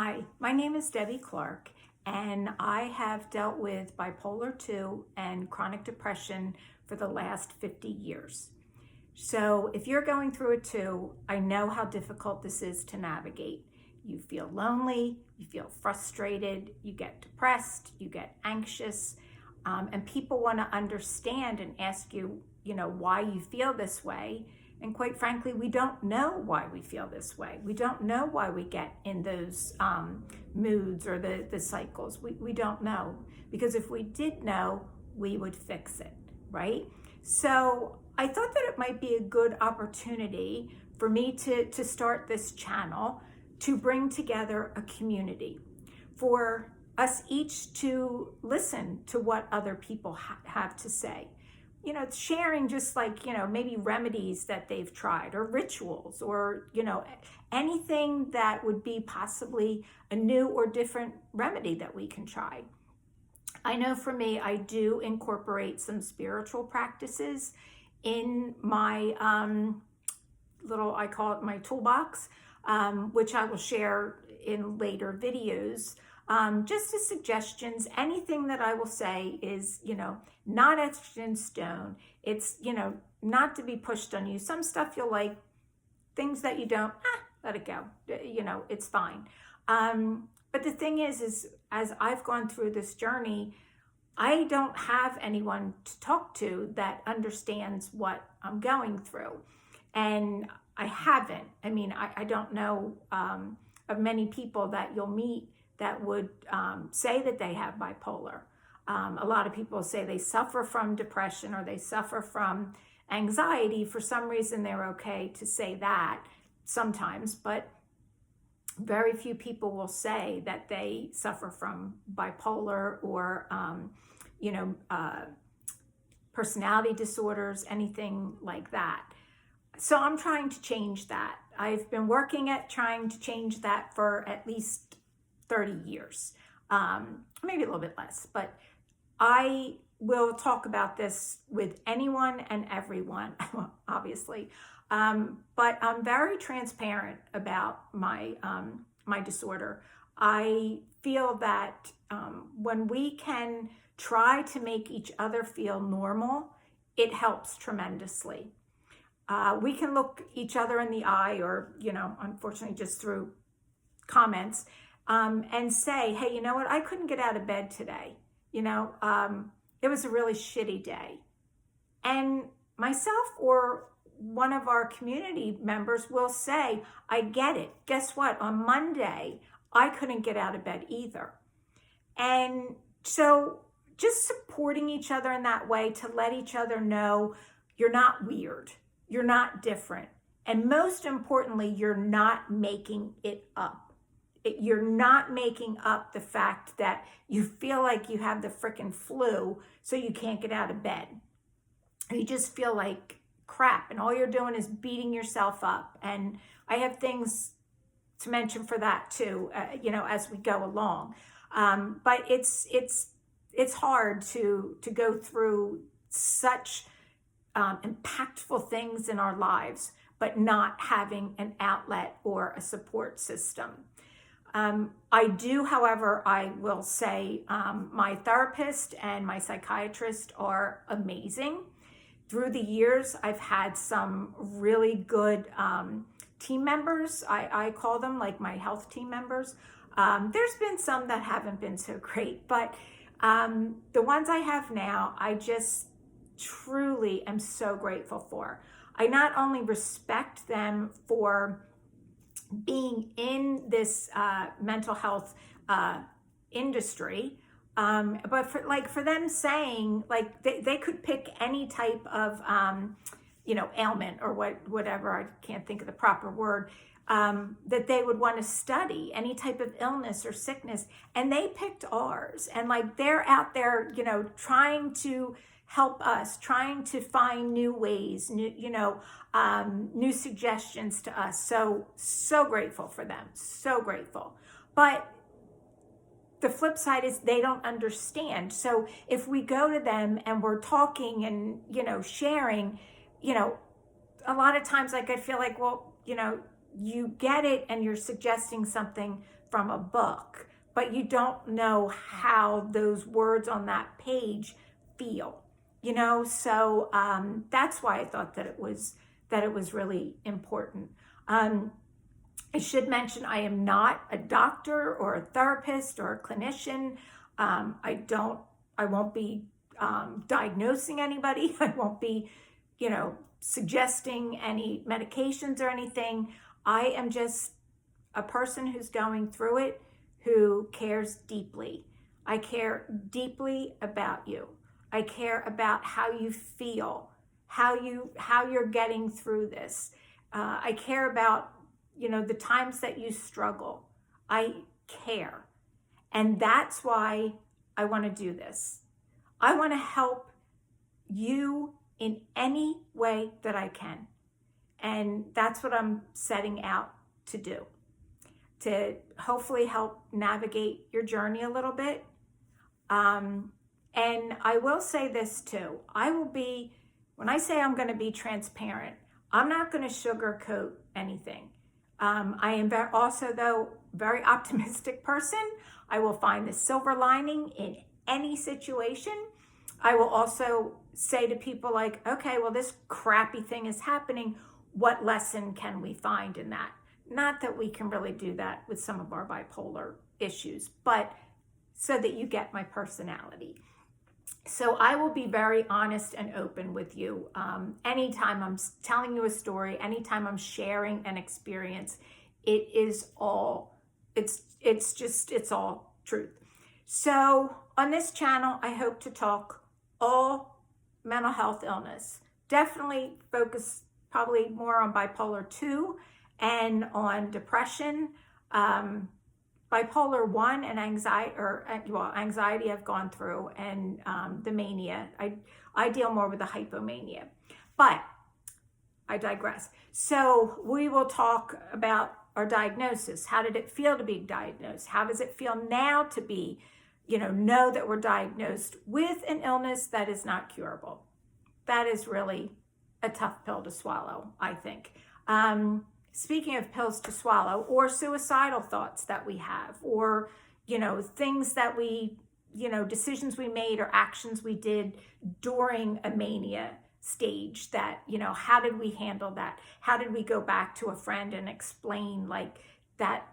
Hi, my name is Debbie Clark, and I have dealt with bipolar 2 and chronic depression for the last 50 years. So if you're going through it too, I know how difficult this is to navigate. You feel lonely, you feel frustrated, you get depressed, you get anxious, and people want to understand and ask you, why you feel this way. And quite frankly, we don't know why we feel this way. We don't know why we get in those moods or the cycles. We don't know, because if we did know, we would fix it, right? So I thought that it might be a good opportunity for me to start this channel to bring together a community, for us each to listen to what other people have to say. It's sharing just like, maybe remedies that they've tried, or rituals, or, anything that would be possibly a new or different remedy that we can try. I know for me, I do incorporate some spiritual practices in my I call it my toolbox, which I will share in later videos. Just as suggestions. Anything that I will say is, not etched in stone. It's, not to be pushed on you. Some stuff you'll like, things that you don't, let it go. It's fine. But the thing is as I've gone through this journey, I don't have anyone to talk to that understands what I'm going through. And I haven't. I don't know of many people that you'll meet that would say that they have bipolar. A lot of people say they suffer from depression or they suffer from anxiety. For some reason, they're okay to say that sometimes, but very few people will say that they suffer from bipolar or, personality disorders, anything like that. So I'm trying to change that. I've been working at trying to change that for at least 30 years, maybe a little bit less, but I will talk about this with anyone and everyone, obviously. But I'm very transparent about my disorder. I feel that when we can try to make each other feel normal, it helps tremendously. We can look each other in the eye, or, unfortunately just through comments, and say, hey, you know what? I couldn't get out of bed today. It was a really shitty day. And myself or one of our community members will say, I get it. Guess what? On Monday, I couldn't get out of bed either. And so just supporting each other in that way to let each other know you're not weird, you're not different. And most importantly, you're not making it up. You're not making up the fact that you feel like you have the freaking flu, so you can't get out of bed. You just feel like crap, and all you're doing is beating yourself up. And I have things to mention for that too, as we go along. But it's hard to go through such impactful things in our lives, but not having an outlet or a support system. I do, however, I will say my therapist and my psychiatrist are amazing. Through the years, I've had some really good team members. I call them like my health team members. There's been some that haven't been so great, but the ones I have now, I just truly am so grateful for. I not only respect them for being in this mental health industry, but for them saying, like, they could pick any type of ailment or whatever, I can't think of the proper word, that they would want to study, any type of illness or sickness, and they picked ours. And like, they're out there trying to help us, trying to find new ways, new suggestions to us. So grateful for them, so grateful. But the flip side is they don't understand. So if we go to them and we're talking and, sharing, a lot of times, like, I feel like, well, you get it and you're suggesting something from a book, but you don't know how those words on that page feel, you know? So that's why I thought that it was really important. I should mention I am not a doctor or a therapist or a clinician. I won't be diagnosing anybody. I won't be, suggesting any medications or anything. I am just a person who's going through it, who cares deeply. I care deeply about you. I care about how you feel, how you're getting through this. I care about, the times that you struggle. I care. And that's why I want to do this. I want to help you in any way that I can. And that's what I'm setting out to do, to hopefully help navigate your journey a little bit. And I will say this too. When I say I'm going to be transparent, I'm not going to sugarcoat anything. I am also, though, very optimistic person. I will find the silver lining in any situation. I will also say to people like, okay, well, this crappy thing is happening. What lesson can we find in that? Not that we can really do that with some of our bipolar issues, but so that you get my personality. So I will be very honest and open with you. Anytime I'm telling you a story, anytime I'm sharing an experience, it's all truth. So on this channel, I hope to talk all mental health illness. Definitely focus probably more on bipolar 2 and on depression. Bipolar 1 and anxiety I've gone through, and the mania. I deal more with the hypomania, but I digress. So we will talk about our diagnosis. How did it feel to be diagnosed? How does it feel now to be, know that we're diagnosed with an illness that is not curable? That is really a tough pill to swallow, I think. Speaking of pills to swallow, or suicidal thoughts that we have, or, things that we, decisions we made or actions we did during a mania stage that, how did we handle that? How did we go back to a friend and explain like that?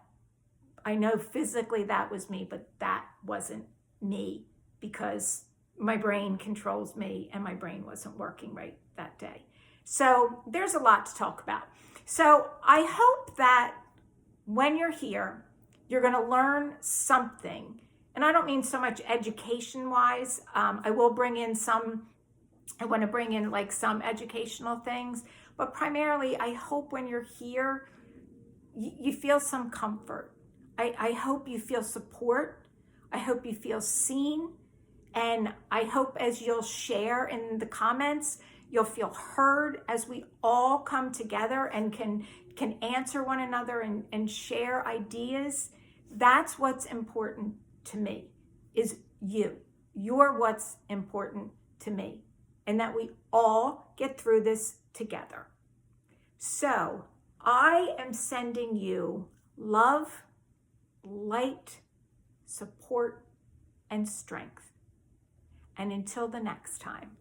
I know physically that was me, but that wasn't me because my brain controls me and my brain wasn't working right that day. So there's a lot to talk about. So I hope that when you're here, you're going to learn something. And I don't mean so much education-wise. I want to bring in like some educational things. But primarily, I hope when you're here, you feel some comfort. I hope you feel support. I hope you feel seen. And I hope as you'll share in the comments, you'll feel heard as we all come together and can answer one another and share ideas. That's what's important to me, is you. You're what's important to me, and that we all get through this together. So I am sending you love, light, support, and strength. And until the next time.